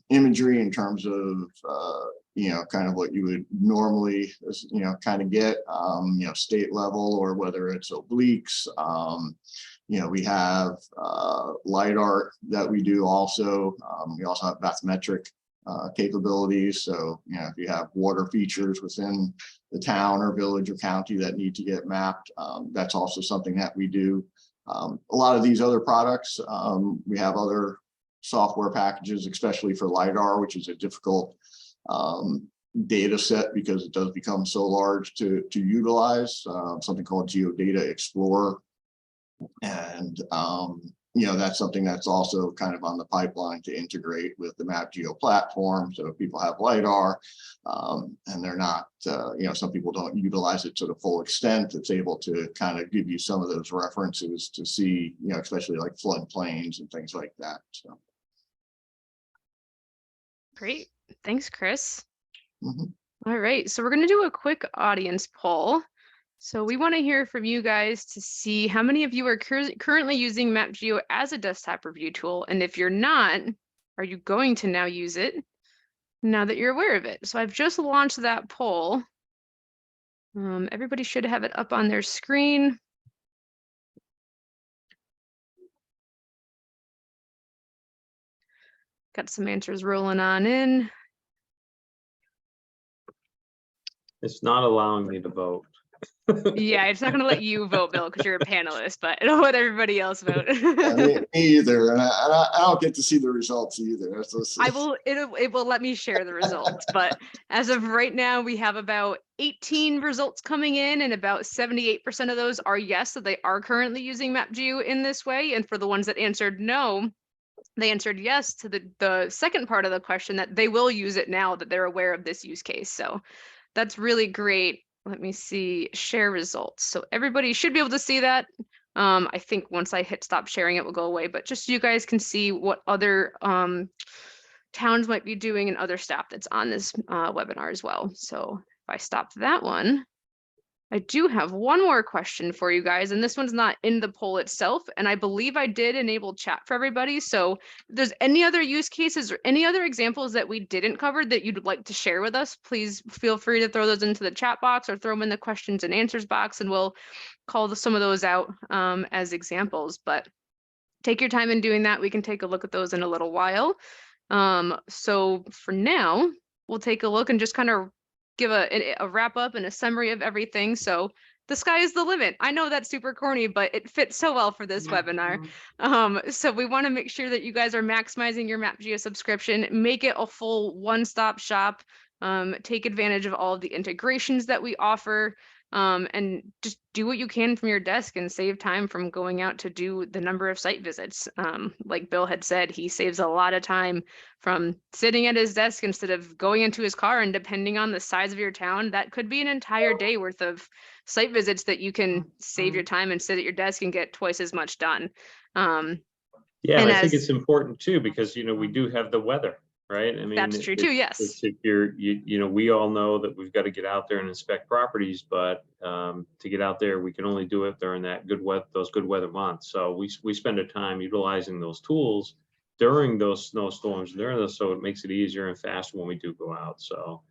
imagery in terms of, kind of what you would normally, kind of get, state level, or whether it's obliques. We have LiDAR that we do also. We also have bathymetric capabilities. So, if you have water features within the town or village or county that need to get mapped, that's also something that we do. A lot of these other products, we have other software packages, especially for LiDAR, which is a difficult data set because it does become so large to utilize, something called Geodata Explorer. And that's something that's also kind of on the pipeline to integrate with the MapGeo platform. So if people have LiDAR and they're not, some people don't utilize it to the full extent, it's able to kind of give you some of those references to see, especially like floodplains and things like that. So. Great. Thanks, Chris. Mhm. All right. So we're going to do a quick audience poll. So we want to hear from you guys to see how many of you are currently using MapGeo as a desktop review tool. And if you're not, are you going to now use it now that you're aware of it? So I've just launched that poll. Everybody should have it up on their screen. Got some answers rolling on in. It's not allowing me to vote. Yeah, it's not going to let you vote, Bill, because you're a panelist, but it'll let everybody else vote. me either, and I don't get to see the results either. It will let me share the results, but as of right now, we have about 18 results coming in, and about 78% of those are yes, so they are currently using MapGeo in this way. And for the ones that answered no, they answered yes to the second part of the question, that they will use it now that they're aware of this use case. So that's really great. Let me see, share results. So everybody should be able to see that. I think once I hit stop sharing, it will go away, but just so you guys can see what other towns might be doing and other staff that's on this webinar as well. So if I stop that one, I do have one more question for you guys, and this one's not in the poll itself, and I believe I did enable chat for everybody. So if there's any other use cases or any other examples that we didn't cover that you'd like to share with us, please feel free to throw those into the chat box or throw them in the questions and answers box, and we'll call some of those out as examples. But take your time in doing that. We can take a look at those in a little while. So for now, we'll take a look and just kind of give a wrap up and a summary of everything. So the sky is the limit. I know that's super corny, but it fits so well for this webinar. So we want to make sure that you guys are maximizing your MapGeo subscription, make it a full one-stop shop, take advantage of all of the integrations that we offer, and just do what you can from your desk and save time from going out to do the number of site visits. Like Bill had said, he saves a lot of time from sitting at his desk instead of going into his car, and depending on the size of your town, that could be an entire day worth of site visits that you can save your time and sit at your desk and get twice as much done. Yeah, and I think it's important too, because we do have the weather. right? I mean, That's true too, yes. if you know, we all know that we've got to get out there and inspect properties, but to get out there, we can only do it during that those good weather months. So we spend our time utilizing those tools during those snowstorms, so it makes it easier and faster when we do go out. So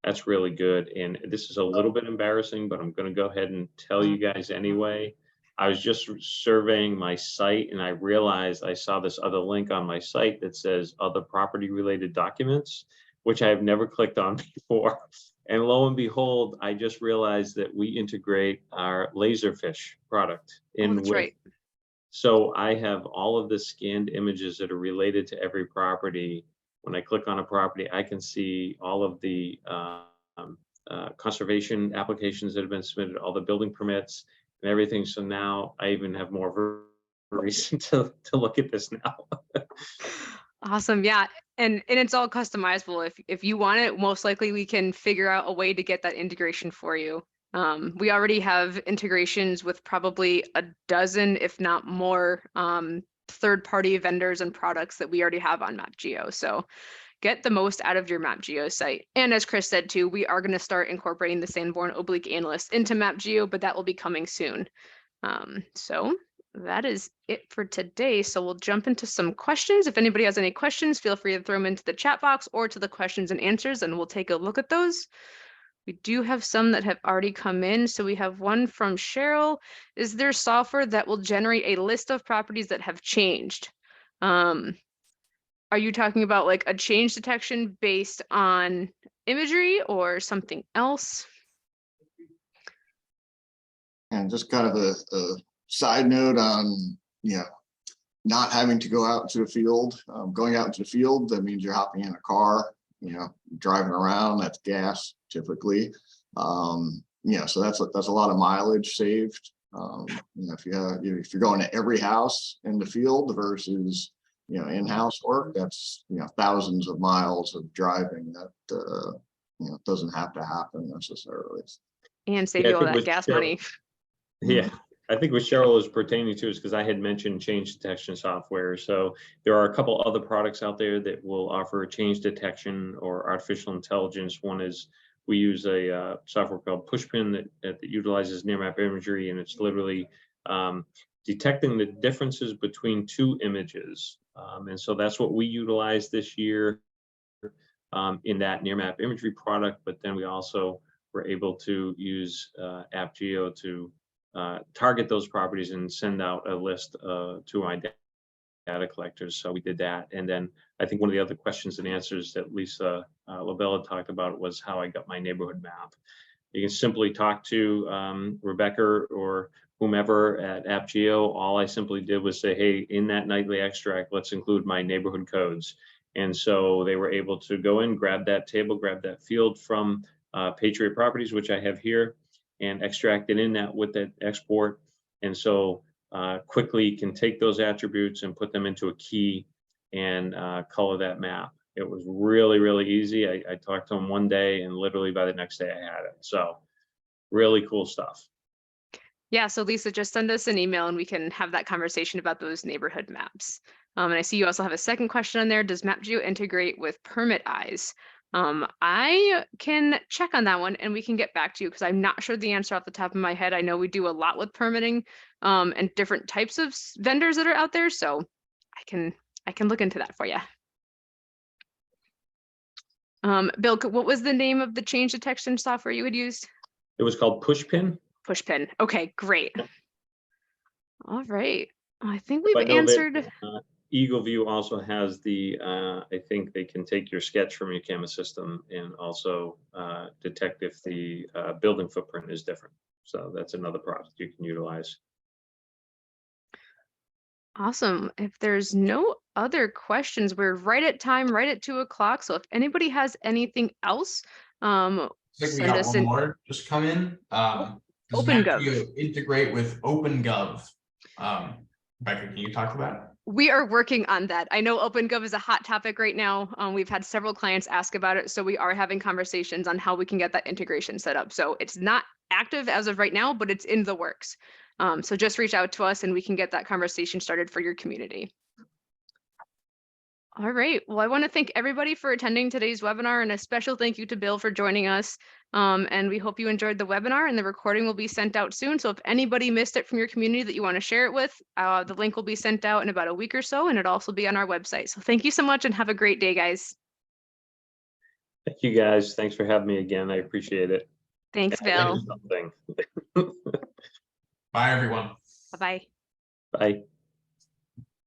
that's really good. And this is a little bit embarrassing, but I'm going to go ahead and tell you guys anyway. I was just surveying my site and I realized I saw this other link on my site that says other property related documents, which I have never clicked on before. And lo and behold, I just realized that we integrate our Laserfish product in That's with. right. So I have all of the scanned images that are related to every property. When I click on a property, I can see all of the conservation applications that have been submitted, all the building permits and everything. So now I even have more of a reason to look at this now. Awesome. Yeah. And it's all customizable. If you want it, most likely we can figure out a way to get that integration for you. We already have integrations with probably a dozen, if not more, third-party vendors and products that we already have on MapGeo. So get the most out of your MapGeo site. And as Chris said too, we are going to start incorporating the Sanborn Oblique Analyst into MapGeo, but that will be coming soon. So that is it for today. So we'll jump into some questions. If anybody has any questions, feel free to throw them into the chat box or to the questions and answers, and we'll take a look at those. We do have some that have already come in. So we have one from Cheryl. Is there software that will generate a list of properties that have changed? Are you talking about like a change detection based on imagery or something else? And just kind of a side note on, not having to go out into the field. Going out into the field, that means you're hopping in a car, driving around, that's gas typically. So that's a lot of mileage saved. If you're going to every house in the field versus, in-house work, that's, thousands of miles of driving that, doesn't have to happen necessarily. And save you all that gas money. Yeah, I think what Cheryl is pertaining to is because I had mentioned change detection software. So there are a couple other products out there that will offer change detection or artificial intelligence. One is we use a software called Pushpin that utilizes near map imagery, and it's literally detecting the differences between two images. And so that's what we utilize this year in that near map imagery product. But then we also were able to use AppGeo to target those properties and send out a list to my data collectors. So we did that. And then I think one of the other questions and answers that Lisa Labella talked about was how I got my neighborhood map. You can simply talk to Rebecca or whomever at AppGeo. All I simply did was say, hey, in that nightly extract, let's include my neighborhood codes. And so they were able to go in, grab that table, grab that field from Patriot Properties, which I have here, and extract it in that with that export. And so quickly can take those attributes and put them into a key and color that map. It was really, really easy. I talked to them one day and literally by the next day I had it. So really cool stuff. Yeah, so Lisa, just send us an email and we can have that conversation about those neighborhood maps. And I see you also have a second question on there. Does MapGeo integrate with Permit Eyes? I can check on that one and we can get back to you because I'm not sure the answer off the top of my head. I know we do a lot with permitting and different types of vendors that are out there. So I can look into that for you. Bill, what was the name of the change detection software you had used? It was called Pushpin. Pushpin. Okay, great. All right. I think we've answered. Eagle View also has the, I think they can take your sketch from your camera system and also detect if the building footprint is different. So that's another product you can utilize. Awesome. If there's no other questions, we're right at time, right at 2 o'clock. So if anybody has anything else, I think we got one more just come in. Does MapGeo integrate with OpenGov? Rebecca, can you talk to that? We are working on that. I know OpenGov is a hot topic right now. We've had several clients ask about it. So we are having conversations on how we can get that integration set up. So it's not active as of right now, but it's in the works. So just reach out to us and we can get that conversation started for your community. All right. Well, I want to thank everybody for attending today's webinar, and a special thank you to Bill for joining us. And we hope you enjoyed the webinar, and the recording will be sent out soon. So if anybody missed it from your community that you want to share it with, the link will be sent out in about a week or so, and it'll also be on our website. So thank you so much and have a great day, guys. Thank you, guys. Thanks for having me again. I appreciate it. Thanks, I learned Bill. something. Bye, everyone. Bye-bye. Bye.